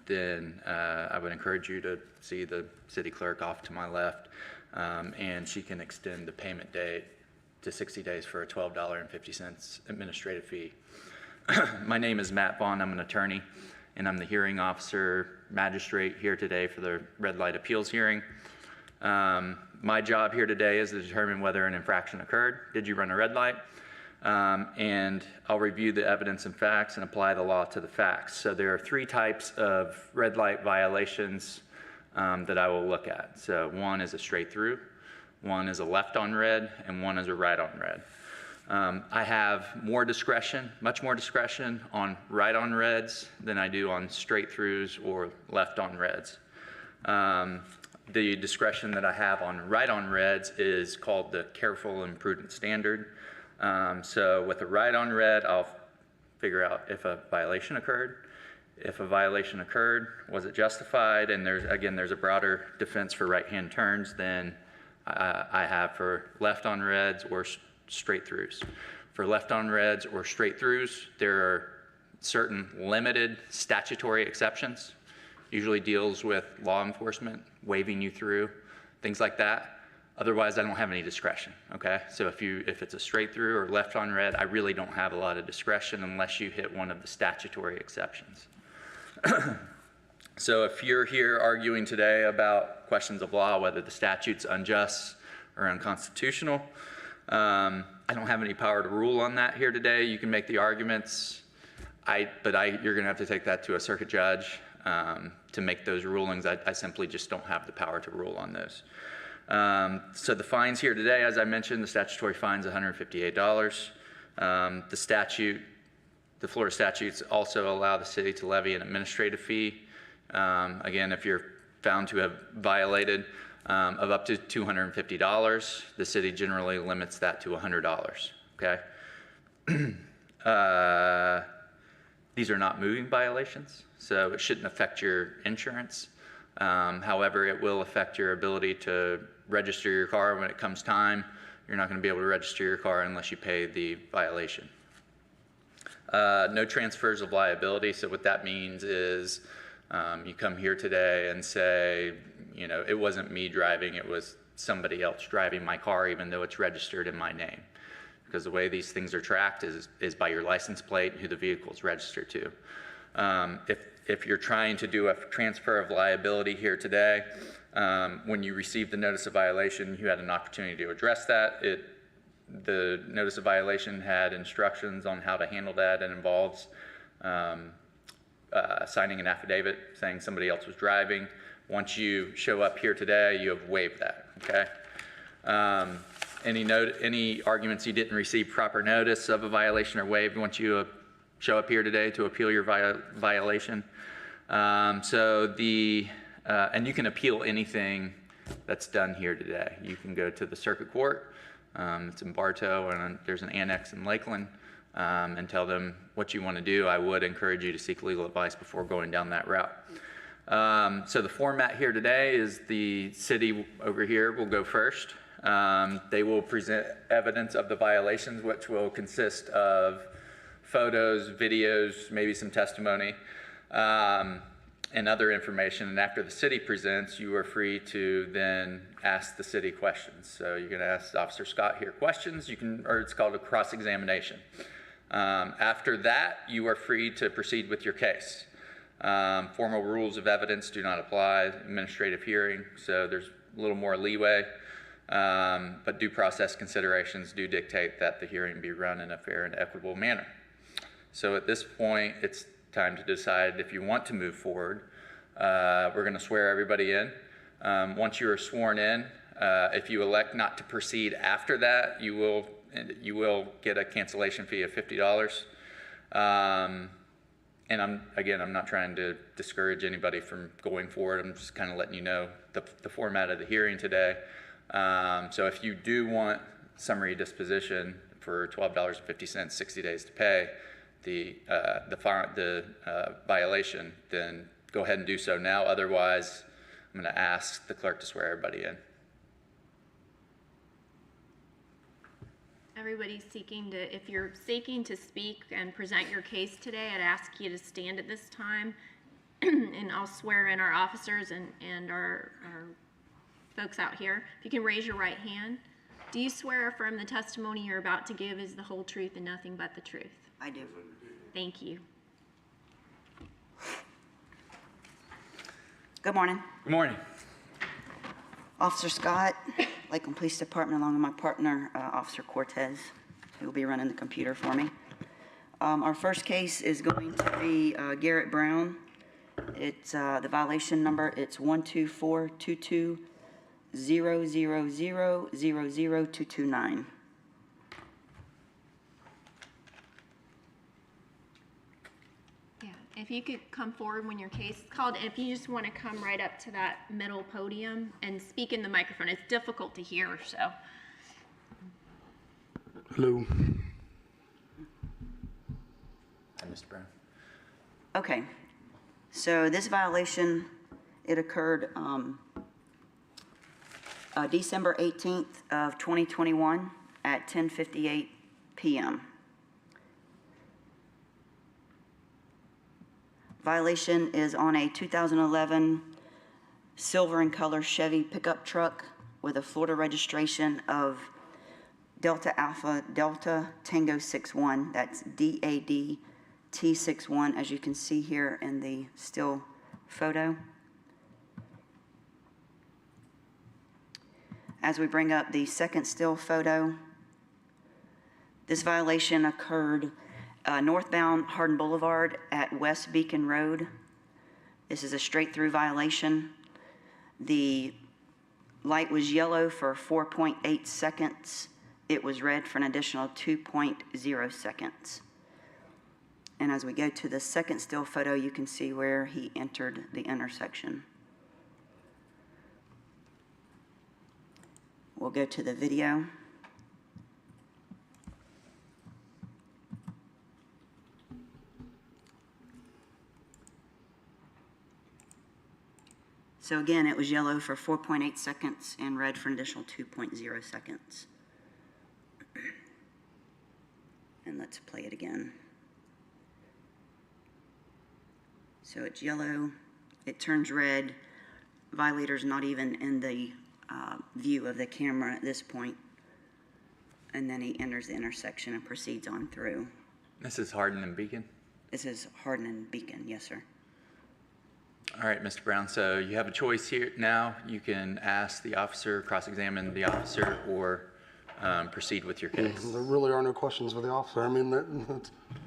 then I would encourage you to see the city clerk off to my left, and she can extend the payment date to 60 days for a $12.50 administrative fee. My name is Matt Vaughn. I'm an attorney, and I'm the hearing officer magistrate here today for the red light appeals hearing. My job here today is to determine whether an infraction occurred. Did you run a red light? And I'll review the evidence and facts and apply the law to the facts. So there are three types of red light violations that I will look at. So one is a straight through, one is a left on red, and one is a right on red. I have more discretion, much more discretion on right on reds than I do on straight throughs or left on reds. The discretion that I have on right on reds is called the careful and prudent standard. So with a right on red, I'll figure out if a violation occurred. If a violation occurred, was it justified? And there's a broader defense for right-hand turns than I have for left on reds or straight throughs. For left on reds or straight throughs, there are certain limited statutory exceptions. Usually deals with law enforcement, waving you through, things like that. Otherwise, I don't have any discretion, okay? So if it's a straight through or left on red, I really don't have a lot of discretion unless you hit one of the statutory exceptions. So if you're here arguing today about questions of law, whether the statute's unjust or unconstitutional, I don't have any power to rule on that here today. You can make the arguments, you're gonna have to take that to a circuit judge to make those rulings. I simply just don't have the power to rule on those. So the fines here today, as I mentioned, the statutory fine's $158. The Florida statutes also allow the city to levy an administrative fee. Again, if you're found to have violated, of up to $250, the city generally limits that to $100, okay? These are not moving violations, so it shouldn't affect your insurance. However, it will affect your ability to register your car when it comes time. You're not going to be able to register your car unless you pay the violation. No transfers of liability. So what that means is you come here today and say, you know, it wasn't me driving, it was somebody else driving my car, even though it's registered in my name. Because the way these things are tracked is by your license plate and who the vehicle is registered to. If you're trying to do a transfer of liability here today, when you received the notice of violation, you had an opportunity to address that. The notice of violation had instructions on how to handle that. It involves signing an affidavit saying somebody else was driving. Once you show up here today, you have waived that, okay? Any arguments you didn't receive proper notice of a violation are waived once you show up here today to appeal your violation. And you can appeal anything that's done here today. You can go to the circuit court. It's in Bartow, and there's an annex in Lakeland, and tell them what you want to do. I would encourage you to seek legal advice before going down that route. So the format here today is the city over here will go first. They will present evidence of the violations, which will consist of photos, videos, maybe some testimony, and other information. And after the city presents, you are free to then ask the city questions. So you're going to ask Officer Scott here questions. Or it's called a cross-examination. After that, you are free to proceed with your case. Formal rules of evidence do not apply. Administrative hearing, so there's a little more leeway. But due process considerations do dictate that the hearing be run in a fair and equitable manner. So at this point, it's time to decide if you want to move forward. We're going to swear everybody in. Once you are sworn in, if you elect not to proceed after that, you will get a cancellation fee of $50. And I'm not trying to discourage anybody from going forward. I'm just kind of letting you know the format of the hearing today. So if you do want summary disposition for $12.50, 60 days to pay the violation, then go ahead and do so now. Otherwise, I'm going to ask the clerk to swear everybody in. Everybody's if you're seeking to speak and present your case today, I'd ask you to stand at this time and I'll swear in our officers and our folks out here. If you can raise your right hand. Do you swear or affirm the testimony you're about to give is the whole truth and nothing but the truth? I do. Thank you. Good morning. Good morning. Officer Scott, Lakeland Police Department, along with my partner, Officer Cortez, who will be running the computer for me. Our first case is going to be Garrett Brown. It's the violation number. It's 1242200000229. Yeah, if you could come forward when your case is called, and if you just want to come right up to that middle podium and speak in the microphone. It's difficult to hear, so. Hello. Hi, Mr. Brown. Okay, so this violation, it occurred December 18th of 2021 at 10:58 p.m. Violation is on a 2011 silver in color Chevy pickup truck with a Florida registration of Delta Alpha Delta Tango 61. That's DAD T61, as you can see here in the still photo. As we bring up the second still photo, this violation occurred northbound Hardin Boulevard at West Beacon Road. This is a straight-through violation. The light was yellow for 4.8 seconds. It was red for an additional 2.0 seconds. And as we go to the second still photo, you can see where he entered the intersection. We'll go to the video. So again, it was yellow for 4.8 seconds and red for an additional 2.0 seconds. And let's play it again. So it's yellow, it turns red, violator's not even in the view of the camera at this point, and then he enters the intersection and proceeds on through. This is Hardin and Beacon. This is Hardin and Beacon, yes sir. All right, Mr. Brown, so you have a choice here now. You can ask the officer, cross-examine the officer, or proceed with your case. There really are no questions with the officer. I mean,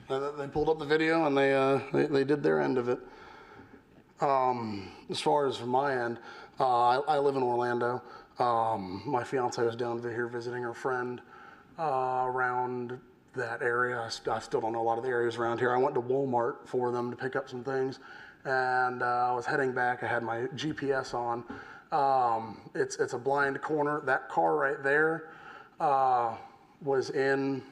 they pulled up the video and they did their end of it. As far as from my end, I live in Orlando. My fiance was down here visiting her friend around that area. I still don't know a lot of the areas around here. I went to Walmart for them to pick up some things, and I was heading back. I had my GPS on. It's a blind corner. That car right there was in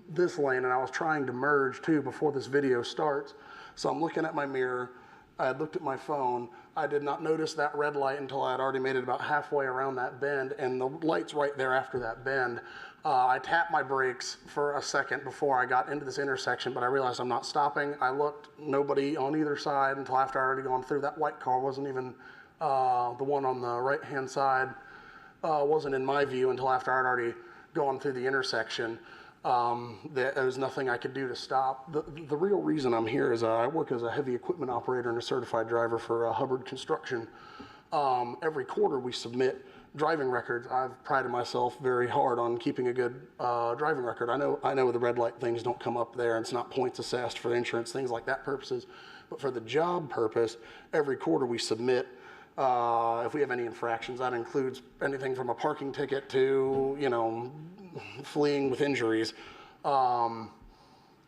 this lane, and I was trying to merge too before this video starts. So I'm looking at my mirror. I had looked at my phone. I did not notice that red light until I had already made it about halfway around that bend, and the light's right there after that bend. I tapped my brakes for a second before I got into this intersection, but I realized I'm not stopping. I looked, nobody on either side until after I already gone through. That white car wasn't even the one on the right-hand side, wasn't in my view until after I'd already gone through the intersection. There was nothing I could do to stop. The real reason I'm here is I work as a heavy equipment operator and a certified driver for Hubbard Construction. Every quarter we submit driving records. I've prided myself very hard on keeping a good driving record. I know the red light things don't come up there, and it's not points assessed for insurance, things like that purposes. But for the job purpose, every quarter we submit if we have any infractions. That includes anything from a parking ticket to, fleeing with injuries.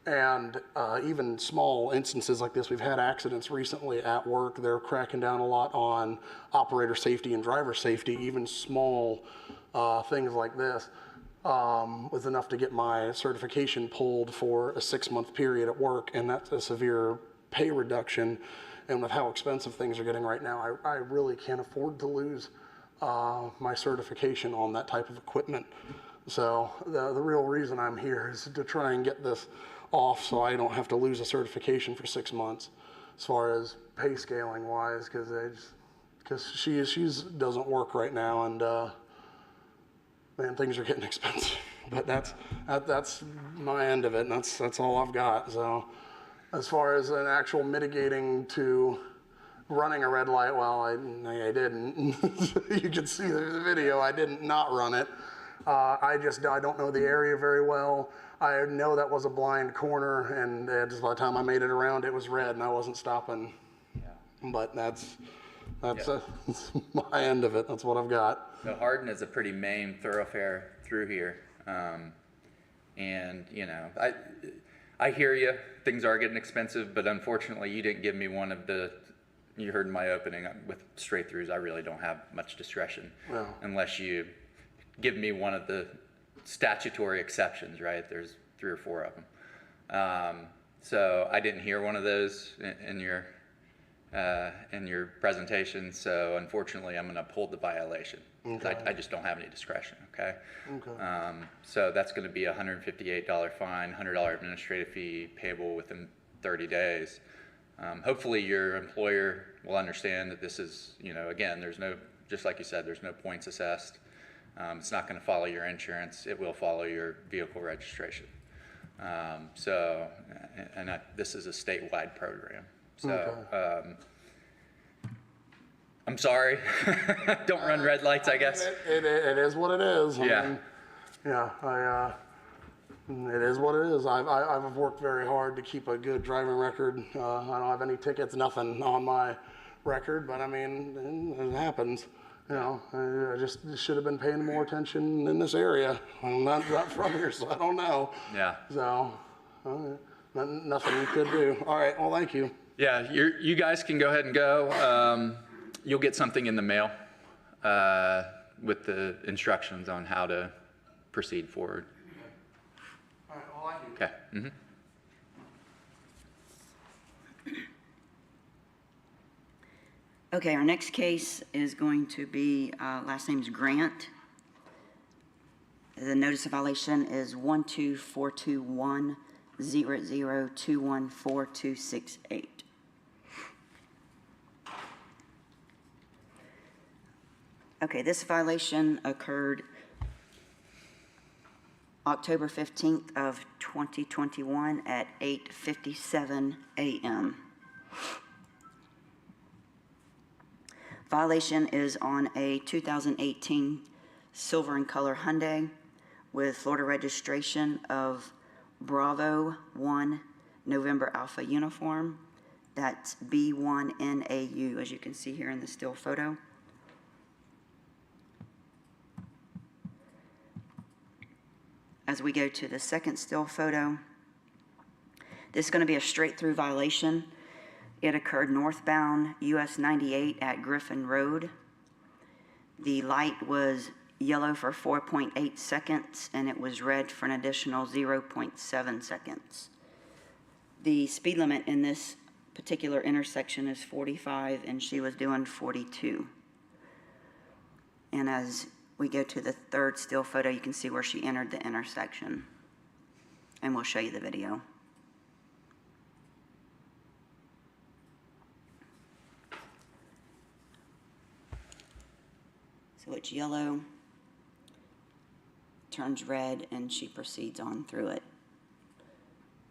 And even small instances like this. We've had accidents recently at work. They're cracking down a lot on operator safety and driver safety. Even small things like this was enough to get my certification pulled for a 6-month period at work, and that's a severe pay reduction. And with how expensive things are getting right now, I really can't afford to lose my certification on that type of equipment. So the real reason I'm here is to try and get this off so I don't have to lose a certification for 6 months. as far as pay scaling wise, because she's doesn't work right now, and man, things are getting expensive. But that's my end of it, and that's all I've got. So as far as an actual mitigating to running a red light, well, I didn't. You can see the video. I didn't not run it. I don't know the area very well. I know that was a blind corner, and just by the time I made it around, it was red, and I wasn't stopping. Yeah. But that's my end of it. That's what I've got. So Hardin is a pretty main thoroughfare through here, and you know, I hear you. Things are getting expensive, but unfortunately, you didn't give me one of the. You heard in my opening with straight throughs. I really don't have much discretion, unless you give me one of the statutory exceptions. Right? There's 3 or 4 of them. So I didn't hear one of those in your presentation. So unfortunately, I'm going to uphold the violation. Okay. I just don't have any discretion. Okay. So that's going to be a $158 fine, $100 administrative fee payable within 30 days. Hopefully your employer will understand that this is, you know, again, there's no, just like you said, there's no points assessed. It's not going to follow your insurance. It will follow your vehicle registration. This is a statewide program. So, I'm sorry. Don't run red lights, I guess. It is what it is. Yeah. It is what it is. I've worked very hard to keep a good driving record. I don't have any tickets, nothing on my record, but I mean, it happens. You know, I just should have been paying more attention in this area. I'm not from here, so I don't know. Yeah. So, nothing you could do. All right, well, thank you. Yeah, you guys can go ahead and go. You'll get something in the mail with the instructions on how to proceed forward. All right, well, thank you. Okay. Mm-hmm. Okay, our next case is going to be, last name's Grant. The notice of violation is 1242100214268. Okay, this violation occurred October 15th of 2021 at 8:57 a.m. Violation is on a 2018 silver in color Hyundai with Florida registration of Bravo 1 November Alpha uniform. That's B1NAU, as you can see here in the still photo. As we go to the second still photo, this is going to be a straight through violation. It occurred northbound US 98 at Griffin Road. The light was yellow for 4.8 seconds and it was red for an additional 0.7 seconds. The speed limit in this particular intersection is 45 and she was doing 42. And as we go to the third still photo, you can see where she entered the intersection. And we'll show you the video. So it's yellow, turns red, and she proceeds on through it.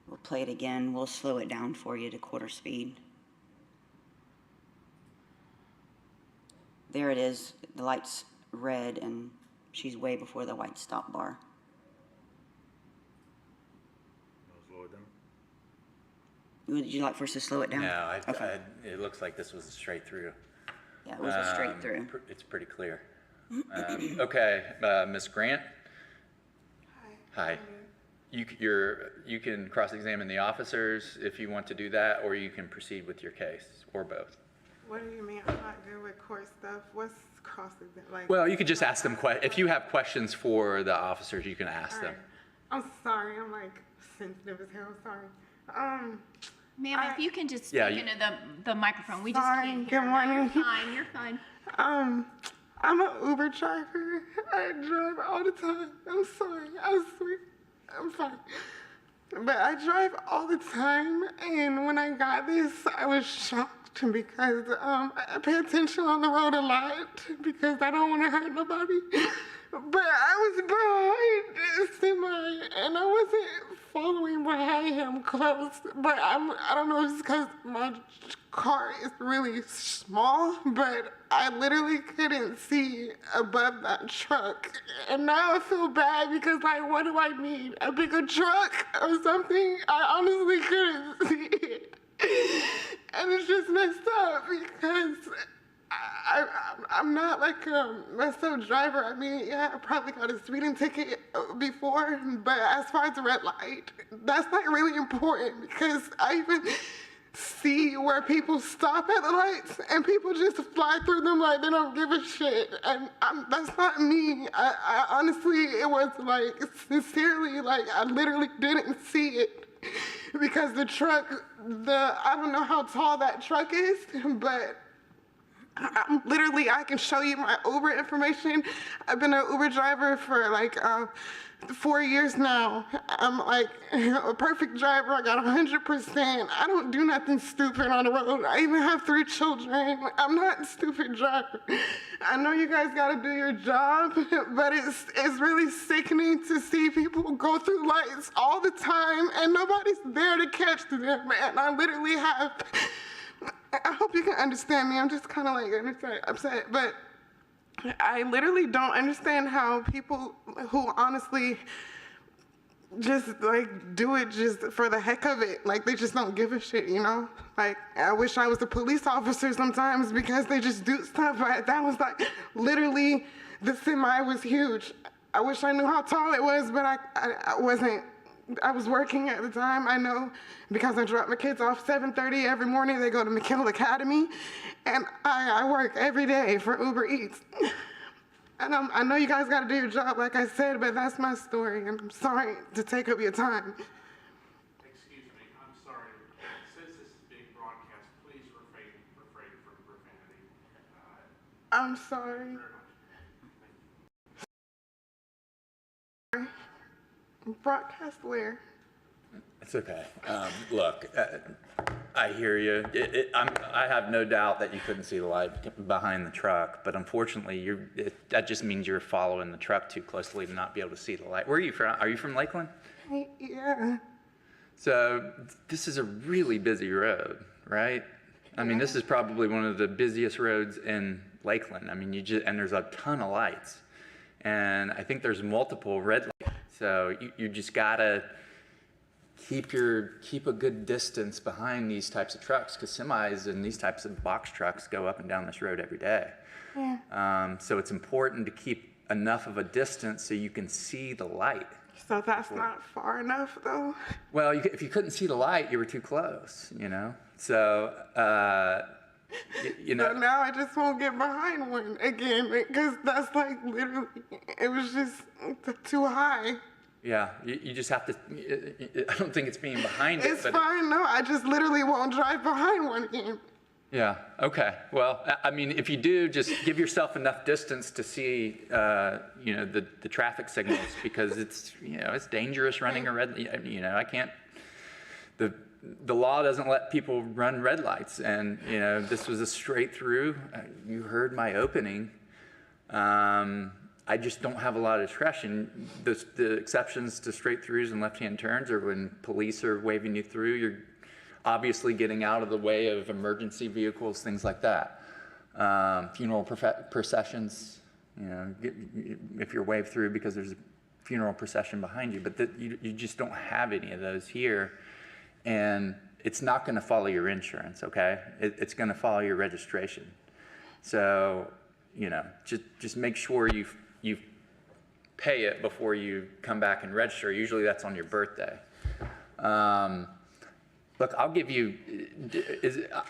We'll play it again. We'll slow it down for you to quarter speed. There it is. The light's red, and she's way before the white stop bar. Slow it down? Would you like for us to slow it down? No, Okay. It looks like this was a straight through. Yeah, it was a straight through. It's pretty clear. Okay, Ms. Grant? Hi. You can cross-examine the officers if you want to do that, or you can proceed with your case, or both. What do you mean? I'm not good with court stuff. What's cross-examination? Like, Well, you could just ask them, if you have questions for the officers, you can ask them. I'm sorry. I'm like sensitive as hell. Sorry. Ma'am, if you can just Yeah, speak into the microphone, we just Sorry, can't hear. good morning. You're fine, you're fine. I'm an Uber driver. I drive all the time. I'm sorry. I'm sweet. I'm fine. But I drive all the time, and when I got this, I was shocked because I pay attention on the road a lot because I don't want to hurt nobody. But I was behind a semi, and I wasn't following behind him close. But I don't know if it's because my car is really small, but I literally couldn't see above that truck. And now I feel bad because, like, what do I need? A bigger truck or something? I honestly couldn't see it. And it's just messed up because I'm not like a messed up driver. I mean, yeah, I probably got a speeding ticket before, but as far as the red light, that's not really important because I even see where people stop at the lights and people just fly through them like they don't give a shit. And that's not me. I honestly, it was like, sincerely, like I literally didn't see it. Because the truck, I don't know how tall that truck is, but I can show you my Uber information. I've been an Uber driver for like 4 years now. I'm like a perfect driver. I got 100%. I don't do nothing stupid on the road. I even have 3 children. I'm not a stupid driver. I know you guys got to do your job, but it's really sickening to see people go through lights all the time and nobody's there to catch them. And I literally have. I hope you can understand me. I'm just kind of like upset, but I literally don't understand how people who honestly just like do it just for the heck of it, like they just don't give a shit, you know? Like I wish I was a police officer sometimes because they just do stuff. But that was like literally the semi was huge. I wish I knew how tall it was, but I wasn't. I was working at the time, I know, because I drop my kids off 7:30 every morning. They go to McKill Academy, and I work every day for Uber Eats. And I know you guys got to do your job, like I said, but that's my story, and I'm sorry to take up your time. Excuse me, I'm sorry. Since this is being broadcast, please refrain from profanity. I'm sorry. Very much. Broadcast where? It's okay. Look, I hear you. I have no doubt that you couldn't see the light behind the truck, but unfortunately, that just means you're following the truck too closely to not be able to see the light. Where are you from? Are you from Lakeland? Yeah. So this is a really busy road, right? I mean, this is probably one of the busiest roads in Lakeland. I mean, and there's a ton of lights, and I think there's multiple red lights. So you just gotta keep a good distance behind these types of trucks, because semis and these types of box trucks go up and down this road every day. Yeah. So it's important to keep enough of a distance so you can see the light. So that's not far enough, though? Well, if you couldn't see the light, you were too close, you know? So, you know. So now I just won't get behind one again, because that's like literally, it was just too high. Yeah, you just have to, I don't think it's being behind it. It's fine, no, I just literally won't drive behind one again. Yeah, okay. Well, I mean, if you do, just give yourself enough distance to see, you know, the traffic signals, because it's, you know, it's dangerous running a red, you know, I can't, the law doesn't let people run red lights, and, you know, this was a straight through. You heard my opening. I just don't have a lot of discretion. The exceptions to straight throughs and left-hand turns are when police are waving you through. You're obviously getting out of the way of emergency vehicles, things like that. Funeral processions, you know, if you're waved through because there's a funeral procession behind you, but you just don't have any of those here. And it's not gonna follow your insurance, okay? It's gonna follow your registration. So, you know, just make sure you pay it before you come back and register. Usually that's on your birthday. Look, I'll give you,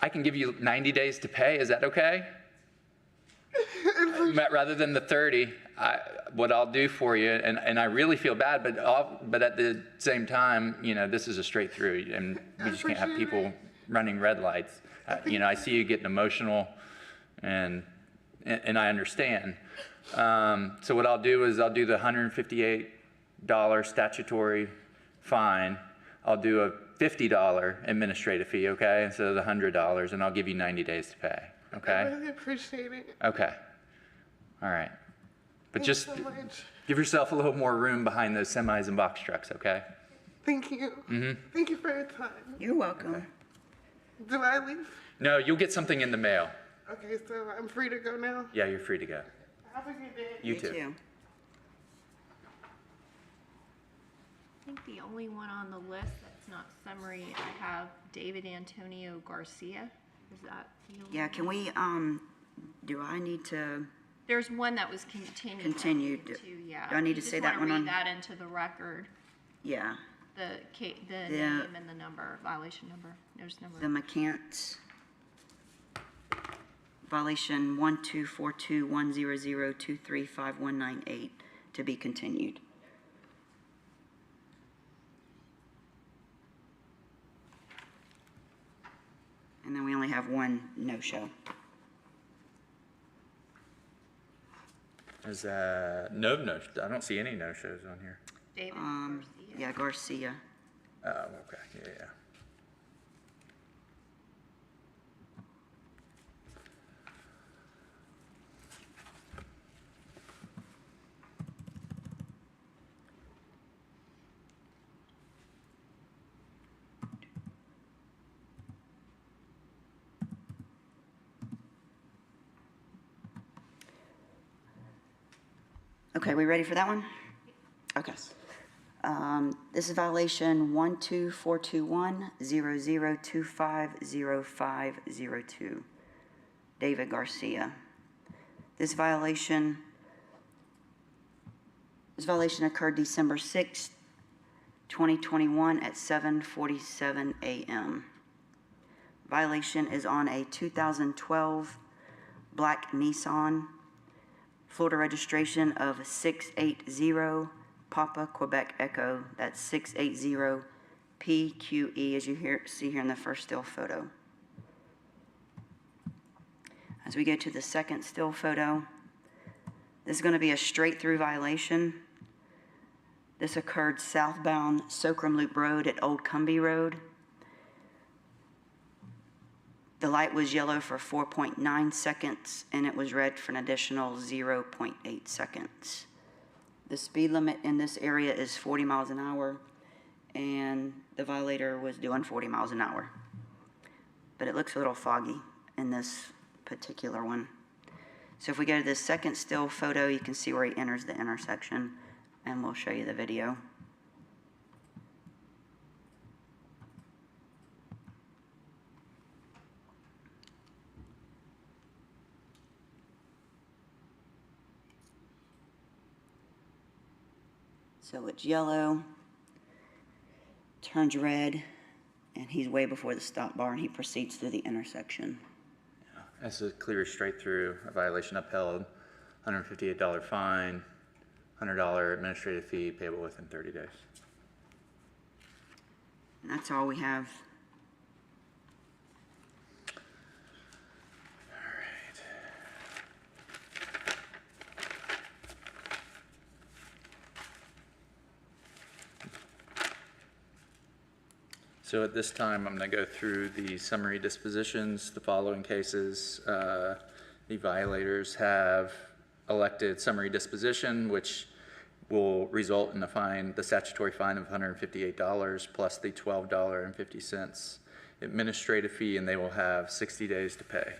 I can give you 90 days to pay. Is that okay? Rather than the 30, what I'll do for you, and I really feel bad, but at the same time, you know, this is a straight through, and we just can't have people running red lights. You know, I see you getting emotional, and I understand. So what I'll do is I'll do the $158 statutory fine. I'll do a $50 administrative fee, okay, instead of the $100, and I'll give you 90 days to pay, I okay? really appreciate it. Okay. All right. But Thank just you so much. give yourself a little more room behind those semis and box trucks, okay? Thank you. Thank you for your time. You're welcome. Do I leave? No, you'll get something in the mail. Okay, so I'm free to go now. Yeah, you're free to go. Have a good day. You Me too. too. I think the only one on the list that's not summary, I have David Antonio Garcia. Is that the only Yeah, one? can we, do I need to, There's one that was continued. Continued. To, yeah. Do I need to You say just that wanna one on- read that into the record, yeah, the Yeah. name and the number, violation number, notice number. the McCants violation 1242100235198 to be continued. And then we only have one no-show. Is that no? I don't see any no-shows on here. David Garcia. Yeah, Garcia. Oh, okay. Yeah. Okay, we ready for that one? Okay. This is violation 1242100250502. David Garcia. This violation occurred December 6th, 2021 at 7:47 a.m. Violation is on a 2012 black Nissan, Florida registration of 680 Papa Quebec Echo. That's 680 PQE, as you see here in the first still photo. As we go to the second still photo, this is going to be a straight-through violation. This occurred southbound Socrum Loop Road at Old Cumbie Road. The light was yellow for 4.9 seconds, and it was red for an additional 0.8 seconds. The speed limit in this area is 40 miles an hour, and the violator was doing 40 miles an hour. But it looks a little foggy in this particular one. So if we go to this second still photo, you can see where he enters the intersection, and we'll show you the video. So it's yellow, turns red, and he's way before the stop bar, and he proceeds through the intersection. This is clear straight through, a violation upheld, $158 fine, $100 administrative fee payable within 30 days. And that's all we have. So at this time, I'm going to go through the summary dispositions. The following cases, the violators have elected summary disposition, which will result in a fine, the statutory fine of $158 plus the $12.50 administrative fee, and they will have 60 days to pay.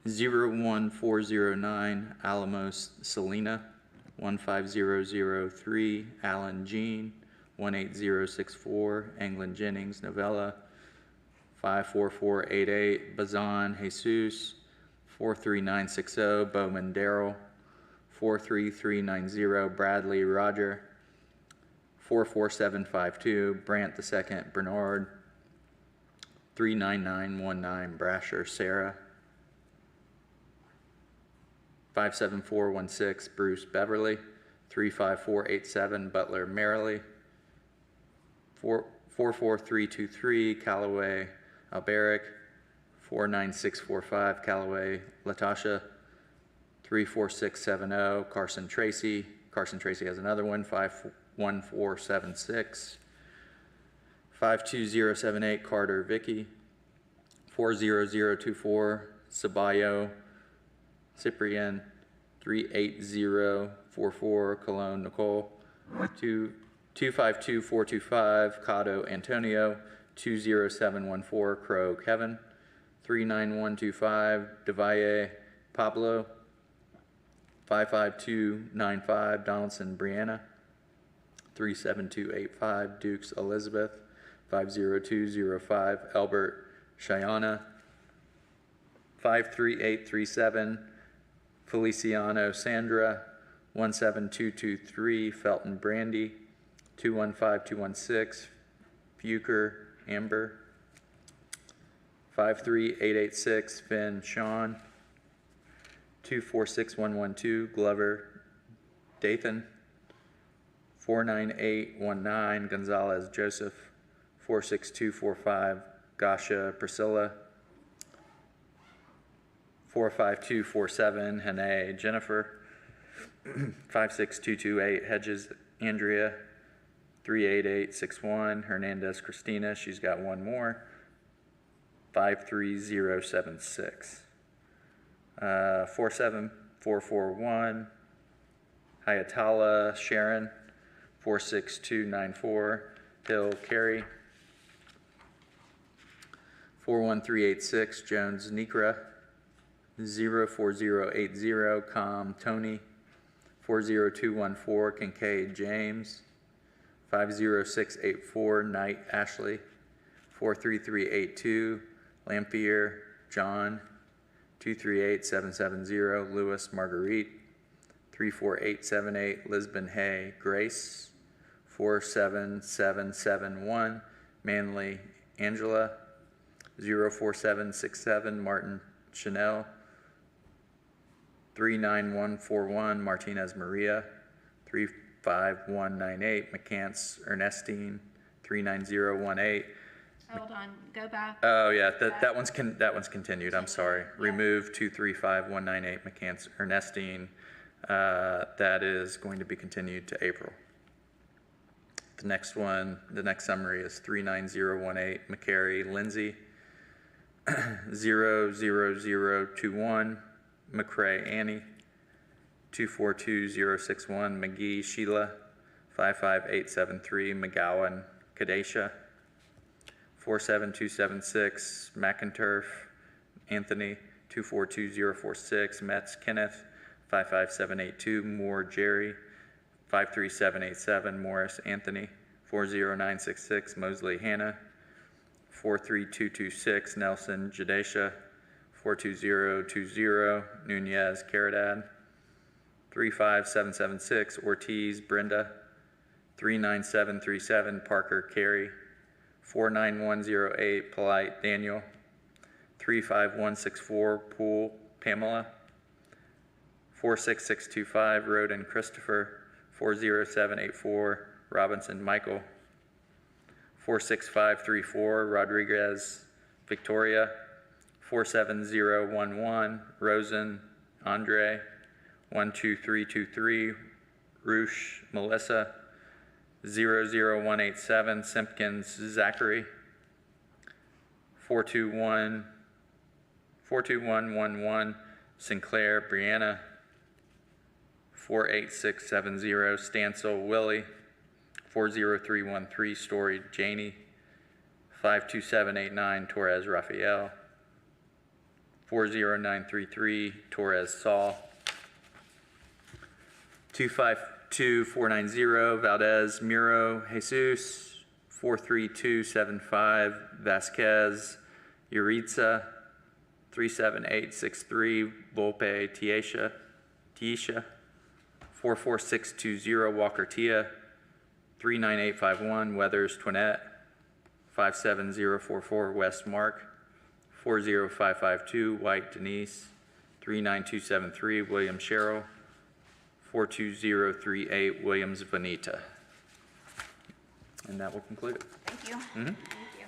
01409 Alamos Salina, 15003 Alan Jean, 18064 Anglin Jennings Novella, 54488 Bazan Jesus, 43960 Bowman Darrell, 43390 Bradley Roger, 44752 Brant II Bernard, 39919 Brasher Sarah, 57416 Bruce Beverly, 35487 Butler Merrily, 44323 Callaway Alberic, 49645 Callaway Latasha, 34670 Carson Tracy, Carson Tracy has another one, 51476. 52078, Carter Vicky. 40024, Sabayo Cyprian. 38044, Cologne Nicole. 252425, Cotto Antonio. 20714, Crow Kevin. 39125, Devalle Pablo. 55295, Donaldson Brianna. 37285, Dukes Elizabeth. 50205, Albert Shayana. 53837, Feliciano Sandra. 17223, Felton Brandy. 215216, Fuker Amber. 53886, Finn Sean. 246112, Glover Dathan. 49819, Gonzalez Joseph. 46245, Gasha Priscilla. 45247, Hene Jennifer. 56228, Hedges Andrea. 38861, Hernandez Christina. She's got one more. 53076. 47441, Hayatala Sharon. 46294, Hill Carey. 41386, Jones Nikra. 04080, Com Tony. 40214, Kincaid James. 50684, Knight Ashley. 43382, Lampier John. 238770, Lewis Marguerite. 34878, Lisbon Hay Grace. 47771, Manley Angela. 04767, Martin Chanel. 39141, Martinez Maria. 35198, McCants Ernestine. 39018. Hold on, go back. Oh yeah, that one's continued. I'm sorry. Remove 235198, McCants Ernestine. That is going to be continued to April. The next one, the next summary is 39018, McCary Lindsay. 00021, McCrae Annie. 242061, McGee Sheila. 55873, McGowan Kadesha. 47276, McInturf Anthony. 242046, Metz Kenneth. 55782, Moore Jerry. 53787, Morris Anthony. 40966, Mosley Hannah. 43226, Nelson Jadesha. 42020, Nunez Caridad. 35776, Ortiz Brenda. 39737, Parker Carey. 49108, Polite Daniel. 35164, Poole Pamela. 46625, Roden Christopher. 40784, Robinson Michael. 46534, Rodriguez Victoria. 47011, Rosen Andre. 12323, Roosh Melissa. 00187, Simpkins Zachary. 42111, Sinclair Brianna. 48670, Stancil Willie. 40313, Story Janie. 52789, Torres Raphael. 40933, Torres Saul. 252490, Valdez Miro Jesus. 43275, Vasquez Yuritsa. 37863, Volpe Tiesha. 44620, Walker Tia. 39851, Weathers Twinette. 57044, West Mark. 40552, White Denise. 39273, William Sherrill. 42038, Williams Vanita. And that will conclude it. Thank you. Thank you.